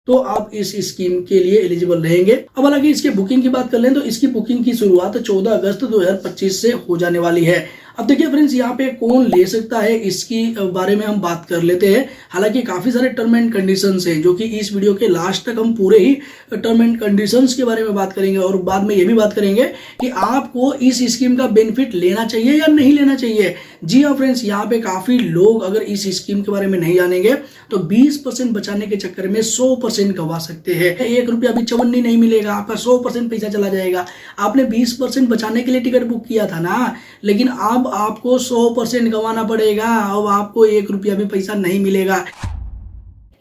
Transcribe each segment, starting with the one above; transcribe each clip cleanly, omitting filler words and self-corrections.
तो आप इस स्कीम के लिए एलिजिबल रहेंगे। अब हालांकि इसके बुकिंग की बात कर लें तो इसकी बुकिंग की शुरुआत 14 अगस्त 2025 से हो जाने वाली है। अब देखिए फ्रेंड्स, यहाँ पे कौन ले सकता है इसकी बारे में हम बात कर लेते हैं। हालांकि काफी सारे टर्म एंड कंडीशंस हैं जो कि इस वीडियो के लास्ट तक हम पूरे ही टर्म एंड कंडीशंस के बारे में बात करेंगे और बाद में ये भी बात करेंगे कि आपको इस स्कीम का बेनिफिट लेना चाहिए या नहीं लेना चाहिए। जी हाँ फ्रेंड्स, यहाँ पे काफी लोग अगर इस स्कीम के बारे में नहीं जानेंगे तो 20% बचाने के चक्कर में 100% गवा सकते हैं। 1 रुपया भी चवन्नी नहीं मिलेगा, आपका 100% पैसा चला जाएगा। आपने 20% बचाने के लिए टिकट बुक किया था ना, लेकिन अब आपको 100% गंवाना पड़ेगा। अब आपको 1 रुपया भी पैसा नहीं मिलेगा।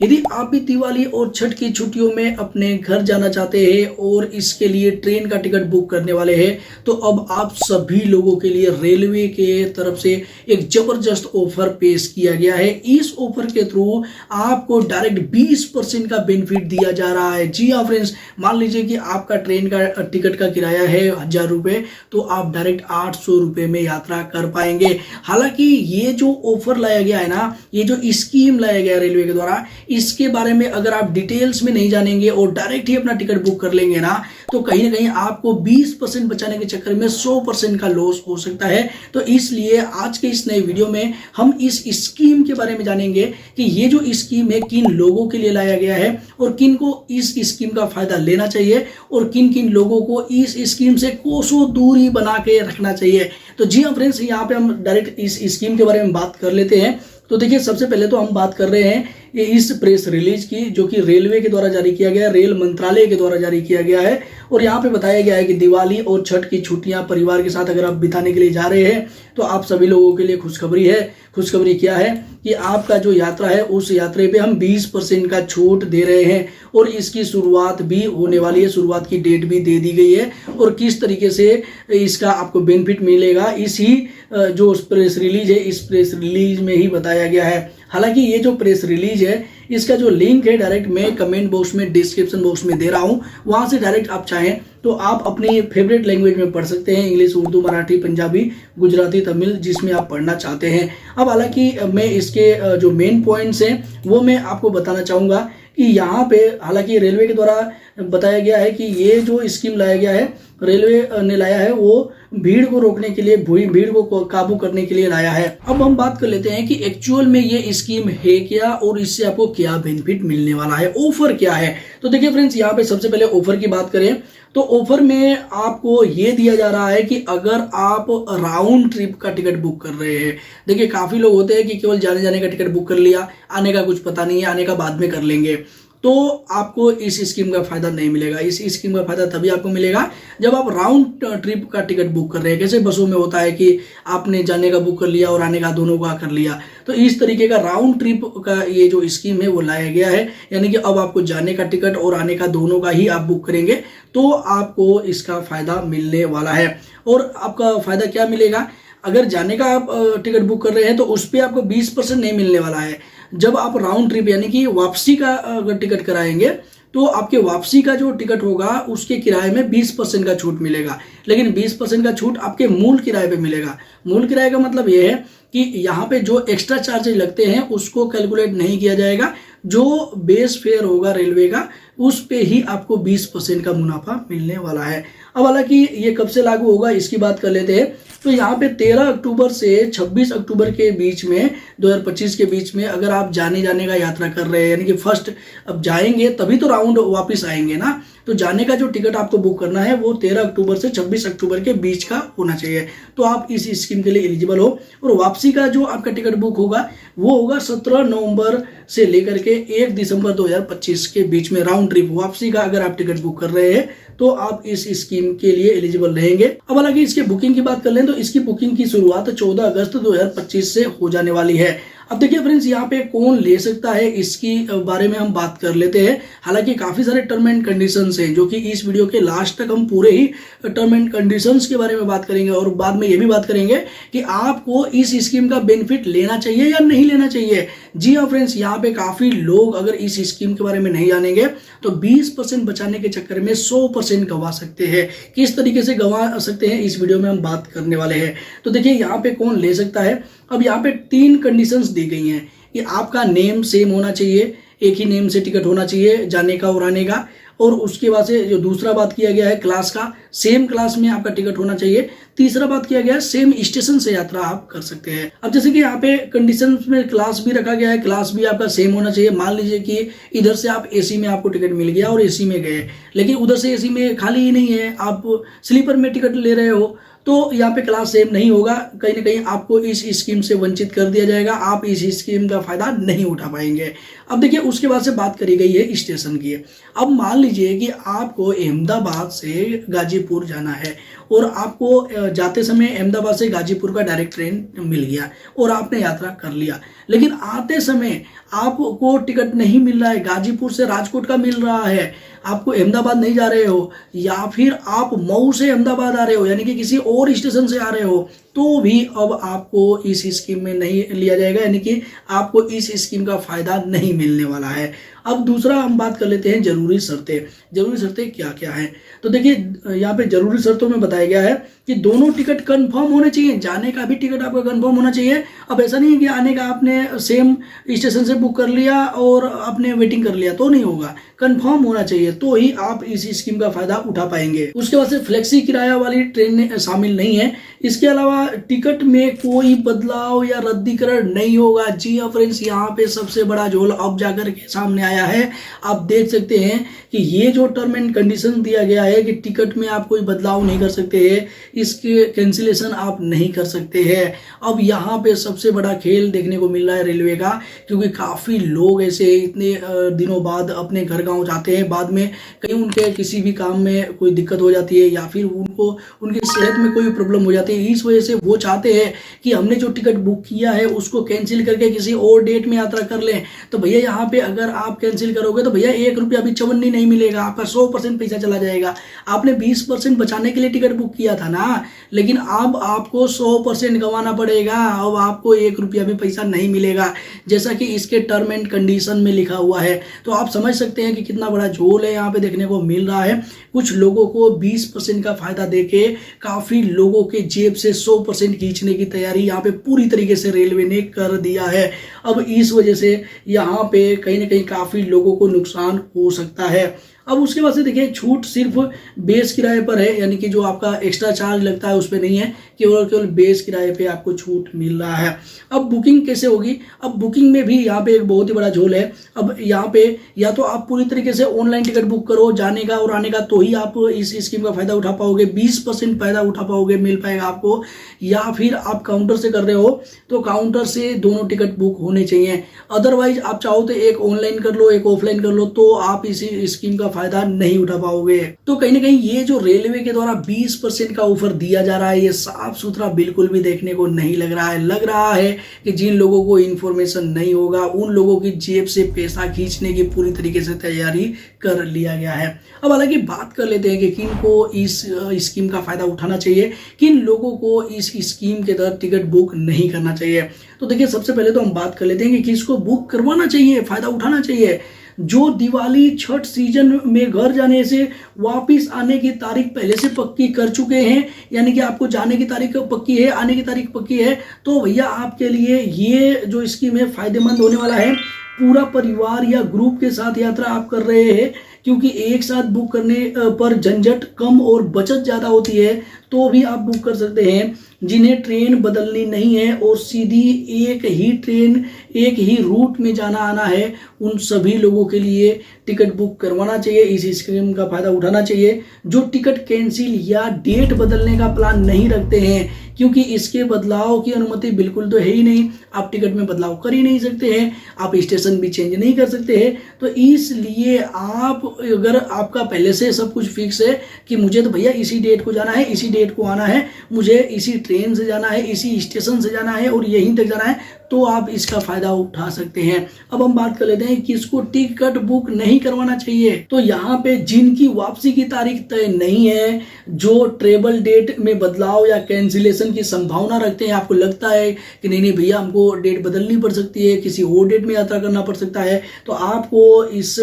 यदि आप भी दिवाली और छठ की छुट्टियों में अपने घर जाना चाहते हैं और इसके लिए ट्रेन का टिकट बुक करने वाले हैं तो अब आप सभी लोगों के लिए रेलवे के तरफ से एक जबरदस्त ऑफर पेश किया गया है। इस ऑफर के थ्रू आपको डायरेक्ट 20% का बेनिफिट दिया जा रहा है। जी हाँ फ्रेंड्स, मान लीजिए कि आपका ट्रेन का टिकट का किराया है 1000 रुपये, तो आप डायरेक्ट 800 रुपये में यात्रा कर पाएंगे। हालांकि ये जो ऑफर लाया गया है ना, ये जो स्कीम लाया गया रेलवे के द्वारा, इसके बारे में अगर आप डिटेल्स में नहीं जानेंगे और डायरेक्ट ही अपना टिकट बुक कर लेंगे ना, तो कहीं ना कहीं आपको 20% बचाने के चक्कर में 100% का लॉस हो सकता है। तो इसलिए आज के इस नए वीडियो में हम इस स्कीम के बारे में जानेंगे कि ये जो स्कीम है किन लोगों के लिए लाया गया है और किन को इस स्कीम का फायदा लेना चाहिए और किन किन लोगों को इस स्कीम से कोसों दूरी बना के रखना चाहिए। तो जी हाँ फ्रेंड्स, यहाँ पे हम डायरेक्ट इस स्कीम के बारे में बात कर लेते हैं। तो देखिए, सबसे पहले तो हम बात कर रहे हैं ये इस प्रेस रिलीज की जो कि रेलवे के द्वारा जारी किया गया है, रेल मंत्रालय के द्वारा जारी किया गया है। और यहाँ पे बताया गया है कि दिवाली और छठ की छुट्टियां परिवार के साथ अगर आप बिताने के लिए जा रहे हैं तो आप सभी लोगों के लिए खुशखबरी है। खुशखबरी क्या है कि आपका जो यात्रा है उस यात्रा पे हम 20% का छूट दे रहे हैं और इसकी शुरुआत भी होने वाली है। शुरुआत की डेट भी दे दी गई है और किस तरीके से इसका आपको बेनिफिट मिलेगा इसी जो प्रेस रिलीज है, इस प्रेस रिलीज में ही बताया गया है। हालांकि ये जो प्रेस रिलीज है इसका जो लिंक है डायरेक्ट मैं कमेंट बॉक्स में, डिस्क्रिप्शन बॉक्स में दे रहा हूं, वहां से डायरेक्ट आप चाहें तो आप अपनी फेवरेट लैंग्वेज में पढ़ सकते हैं, इंग्लिश, उर्दू, मराठी, पंजाबी, गुजराती, तमिल, जिसमें आप पढ़ना चाहते हैं। अब हालांकि मैं इसके जो मेन पॉइंट्स हैं वो मैं आपको बताना चाहूँगा कि यहाँ पे हालांकि रेलवे के द्वारा बताया गया है कि ये जो स्कीम लाया गया है, रेलवे ने लाया है, वो भीड़ को रोकने के लिए, भीड़ को काबू करने के लिए लाया है। अब हम बात कर लेते हैं कि एक्चुअल में ये स्कीम है क्या और इससे आपको क्या बेनिफिट मिलने वाला है, ऑफर क्या है। तो देखिए फ्रेंड्स, यहाँ पे सबसे पहले ऑफर की बात करें तो ऑफर में आपको ये दिया जा रहा है कि अगर आप राउंड ट्रिप का टिकट बुक कर रहे हैं, देखिए काफी लोग होते हैं कि केवल जाने का टिकट बुक कर लिया, आने का कुछ पता नहीं है, आने का बाद में कर लेंगे, तो आपको इस स्कीम का फायदा नहीं मिलेगा। इस स्कीम का फायदा तभी आपको मिलेगा जब आप राउंड ट्रिप का टिकट बुक कर रहे हैं। कैसे बसों में होता है कि आपने जाने का बुक कर लिया और आने का दोनों का कर लिया, तो इस तरीके का राउंड ट्रिप का ये जो स्कीम है वो लाया गया है। यानी कि अब आपको जाने का टिकट और आने का दोनों का ही आप बुक करेंगे तो आपको इसका फायदा मिलने वाला है। और आपका फायदा क्या मिलेगा, अगर जाने का आप टिकट बुक कर रहे हैं तो उस पर आपको 20% नहीं मिलने वाला है। जब आप राउंड ट्रिप यानी कि वापसी का अगर टिकट कराएंगे तो आपके वापसी का जो टिकट होगा उसके किराए में 20% का छूट मिलेगा, लेकिन 20% का छूट आपके मूल किराए पे मिलेगा। मूल किराए का मतलब यह है कि यहाँ पे जो एक्स्ट्रा चार्जेस लगते हैं उसको कैलकुलेट नहीं किया जाएगा, जो बेस फेयर होगा रेलवे का उस पे ही आपको 20% का मुनाफा मिलने वाला है। अब हालांकि ये कब से लागू होगा इसकी बात कर लेते हैं। तो यहाँ पे 13 अक्टूबर से 26 अक्टूबर के बीच में 2025 के बीच में अगर आप जाने का यात्रा कर रहे हैं, यानी कि फर्स्ट अब जाएंगे तभी तो राउंड वापस आएंगे ना, तो जाने का जो टिकट आपको बुक करना है वो 13 अक्टूबर से 26 अक्टूबर के बीच का होना चाहिए, तो आप इस स्कीम के लिए एलिजिबल हो। और वापसी का जो आपका टिकट बुक होगा वो होगा 17 नवंबर से लेकर के 1 दिसंबर 2025 के बीच में। राउंड ट्रिप वापसी का अगर आप टिकट बुक कर रहे हैं तो आप इस स्कीम के लिए एलिजिबल रहेंगे। अब हालांकि इसके बुकिंग की बात कर लें तो इसकी बुकिंग की शुरुआत 14 अगस्त 2025 से हो जाने वाली है। अब देखिए फ्रेंड्स, यहाँ पे कौन ले सकता है इसकी बारे में हम बात कर लेते हैं। हालांकि काफी सारे टर्म एंड कंडीशंस हैं जो कि इस वीडियो के लास्ट तक हम पूरे ही टर्म एंड कंडीशंस के बारे में बात करेंगे और बाद में ये भी बात करेंगे कि आपको इस स्कीम का बेनिफिट लेना चाहिए या नहीं लेना चाहिए। जी हाँ फ्रेंड्स, यहाँ पे काफी लोग अगर इस स्कीम के बारे में नहीं जानेंगे तो 20% बचाने के चक्कर में 100% गंवा सकते हैं। किस तरीके से गंवा सकते हैं इस वीडियो में हम बात करने वाले हैं। तो देखिए यहाँ पे कौन ले सकता है। अब यहाँ पे 3 कंडीशंस दी गई हैं कि आपका नेम सेम होना चाहिए, एक ही नेम से टिकट होना चाहिए जाने का और आने का। और उसके बाद से जो दूसरा बात किया गया है क्लास का, सेम क्लास में आपका टिकट होना चाहिए। तीसरा बात किया गया है सेम स्टेशन से यात्रा आप कर सकते हैं। अब जैसे कि यहाँ पे कंडीशन में क्लास भी रखा गया है, क्लास भी आपका सेम होना चाहिए। मान लीजिए कि इधर से आप एसी में आपको टिकट मिल गया और एसी में गए, लेकिन उधर से एसी में खाली ही नहीं है, आप स्लीपर में टिकट ले रहे हो, तो यहाँ पे क्लास सेम नहीं होगा। कहीं ना कहीं आपको इस स्कीम से वंचित कर दिया जाएगा, आप इस स्कीम का फायदा नहीं उठा पाएंगे। अब देखिए उसके बाद से बात करी गई है स्टेशन की। अब मान लीजिए कि आपको अहमदाबाद से गाजीपुर जाना है और आपको जाते समय अहमदाबाद से गाजीपुर का डायरेक्ट ट्रेन मिल गया और आपने यात्रा कर लिया, लेकिन आते समय आपको टिकट नहीं मिल रहा है, गाजीपुर से राजकोट का मिल रहा है, आपको अहमदाबाद नहीं जा रहे हो, या फिर आप मऊ से अहमदाबाद आ रहे हो यानी कि किसी और स्टेशन से आ रहे हो, तो भी अब आपको इस स्कीम में नहीं लिया जाएगा, यानी कि आपको इस स्कीम का फायदा नहीं मिलने वाला है। अब दूसरा हम बात कर लेते हैं जरूरी शर्तें। जरूरी शर्तें क्या क्या हैं, तो देखिए यहाँ पे जरूरी शर्तों में बताया गया है कि दोनों टिकट कंफर्म होने चाहिए, जाने का भी टिकट आपका कंफर्म होना चाहिए। अब ऐसा नहीं है कि आने का आपने सेम स्टेशन से बुक कर लिया और आपने वेटिंग कर लिया, तो नहीं होगा, कंफर्म होना चाहिए, तो ही आप इस स्कीम का फायदा उठा पाएंगे। उसके बाद से फ्लेक्सी किराया वाली ट्रेन शामिल नहीं है। इसके अलावा टिकट में कोई बदलाव या रद्दीकरण नहीं होगा। जी हाँ फ्रेंड्स, यहाँ पे सबसे बड़ा झोल अब जाकर के सामने आया है। आप देख सकते हैं कि ये जो टर्म एंड कंडीशन दिया गया है कि टिकट में आप कोई बदलाव नहीं कर सकते हैं, इसके कैंसिलेशन आप नहीं कर सकते हैं। अब यहाँ पे सबसे बड़ा खेल देखने को मिल रहा है रेलवे का, क्योंकि काफ़ी लोग ऐसे इतने दिनों बाद अपने घर गांव जाते हैं, बाद में कहीं उनके किसी भी काम में कोई दिक्कत हो जाती है या फिर उनको उनकी सेहत में कोई प्रॉब्लम हो जाती है। इस वजह से वो चाहते हैं कि हमने जो टिकट बुक किया है उसको कैंसिल करके किसी और डेट में यात्रा कर लें। तो भैया यहाँ पे अगर आप कैंसिल करोगे तो भैया 1 रुपया भी चवन्नी नहीं मिलेगा, आपका 100% पैसा चला जाएगा। आपने 20% बचाने के लिए टिकट बुक किया था ना, लेकिन अब आपको 100% गंवाना पड़ेगा। अब आपको 1 रुपया भी पैसा नहीं मिलेगा, जैसा कि इसके टर्म एंड कंडीशन में लिखा हुआ है। तो आप समझ सकते हैं कि कितना बड़ा झोल है यहाँ पे देखने को मिल रहा है। कुछ लोगों को 20% का फायदा देके काफी लोगों के जेब से 100% खींचने की तैयारी यहाँ पे पूरी तरीके से रेलवे ने कर दिया है। अब इस वजह से यहाँ पे कहीं ना कहीं काफी लोगों को नुकसान हो सकता है। अब उसके बाद से देखिए छूट सिर्फ बेस किराए पर है, यानी कि जो आपका एक्स्ट्रा चार्ज लगता है उस पर नहीं है, केवल बेस किराए पे आपको छूट मिल रहा है। अब बुकिंग कैसे होगी, अब बुकिंग में भी यहाँ पे एक बहुत ही बड़ा झोल है। अब यहाँ पे या तो आप पूरी तरीके से ऑनलाइन टिकट बुक करो जाने का और आने का, तो ही आप इस स्कीम का फायदा उठा पाओगे, 20% फायदा उठा पाओगे, मिल पाएगा आपको। या फिर आप काउंटर से कर रहे हो तो काउंटर से दोनों टिकट बुक होने चाहिए। अदरवाइज आप चाहो तो एक ऑनलाइन कर लो एक ऑफलाइन कर लो, तो आप इसी स्कीम का फायदा नहीं उठा पाओगे। तो कहीं ना कहीं ये जो रेलवे के द्वारा 20% का ऑफर दिया जा रहा है, ये साफ सुथरा बिल्कुल भी देखने को नहीं लग रहा है। लग रहा है कि जिन लोगों को इन्फॉर्मेशन नहीं होगा उन लोगों की जेब से पैसा खींचने की पूरी तरीके से तैयारी कर लिया गया है। अब हालांकि बात कर लेते हैं कि किन को इस स्कीम का फायदा उठाना चाहिए, किन लोगों को इस स्कीम के तहत टिकट बुक नहीं करना चाहिए। तो देखिए सबसे पहले तो हम बात कर लेते हैं कि किसको बुक करवाना चाहिए, फायदा उठाना चाहिए। जो दिवाली छठ सीजन में घर जाने से वापिस आने की तारीख पहले से पक्की कर चुके हैं, यानी कि आपको जाने की तारीख पक्की है, आने की तारीख पक्की है, तो भैया आपके लिए ये जो स्कीम है फायदेमंद होने वाला है। पूरा परिवार या ग्रुप के साथ यात्रा आप कर रहे हैं, क्योंकि एक साथ बुक करने पर झंझट कम और बचत ज़्यादा होती है, तो भी आप बुक कर सकते हैं। जिन्हें ट्रेन बदलनी नहीं है और सीधी एक ही ट्रेन एक ही रूट में जाना आना है, उन सभी लोगों के लिए टिकट बुक करवाना चाहिए, इस स्कीम का फायदा उठाना चाहिए। जो टिकट कैंसिल या डेट बदलने का प्लान नहीं रखते हैं, क्योंकि इसके बदलाव की अनुमति बिल्कुल तो है ही नहीं, आप टिकट में बदलाव कर ही नहीं सकते हैं, आप स्टेशन भी चेंज नहीं कर सकते हैं। तो इसलिए आप अगर आपका पहले से सब कुछ फिक्स है कि मुझे तो भैया इसी डेट को जाना है, इसी डेट को आना है, मुझे इसी ट्रेन से जाना है, इसी स्टेशन से जाना है और यहीं तक जाना है, तो आप इसका फायदा उठा सकते हैं। अब हम बात कर लेते हैं किसको टिकट बुक नहीं करवाना चाहिए। तो यहाँ पे जिनकी वापसी की तारीख तय नहीं है, जो ट्रेवल डेट में बदलाव या कैंसिलेशन कैंसिलेशन की संभावना रखते हैं, आपको लगता है कि नहीं भैया हमको डेट बदलनी पड़ सकती है, किसी और डेट में यात्रा करना पड़ सकता है, तो आपको इस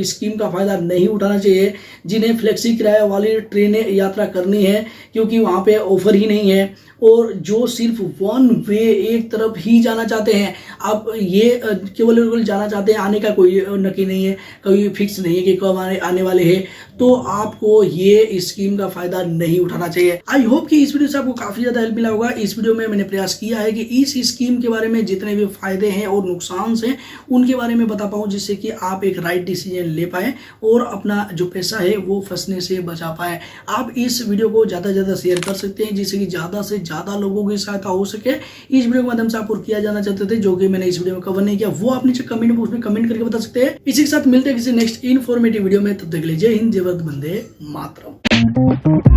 स्कीम का फायदा नहीं उठाना चाहिए। जिन्हें फ्लेक्सी किराया वाली ट्रेनें यात्रा करनी है, क्योंकि वहाँ पे ऑफर ही नहीं है, और जो सिर्फ वन वे एक तरफ ही जाना चाहते हैं, आप ये केवल जाना चाहते हैं, आने का कोई नक्की नहीं है, कोई फिक्स नहीं है कि कब आने वाले हैं, तो आपको ये स्कीम का फायदा नहीं उठाना चाहिए। आई होप कि इस वीडियो से आपको काफी ज्यादा हेल्प मिला होगा। इस वीडियो में मैंने प्रयास किया है कि इस स्कीम के बारे में जितने भी फायदे हैं और नुकसान हैं उनके बारे में बता पाऊं, जिससे कि आप एक राइट डिसीजन ले पाए और अपना जो पैसा है वो फंसने से बचा पाए। आप इस वीडियो को ज्यादा से ज्यादा शेयर कर सकते हैं, जिससे कि ज्यादा से ज्यादा लोगों की सहायता हो सके। इस वीडियो के माध्यम से आप और किया जाना चाहते थे जो कि मैंने इस वीडियो में कवर नहीं किया, वो आप नीचे कमेंट बॉक्स में कमेंट करके बता सकते हैं। इसी के साथ मिलते हैं किसी नेक्स्ट इन्फॉर्मेटिव वीडियो में, तब तक के लिए जय हिंद, जय भारत, वंदे मातरम।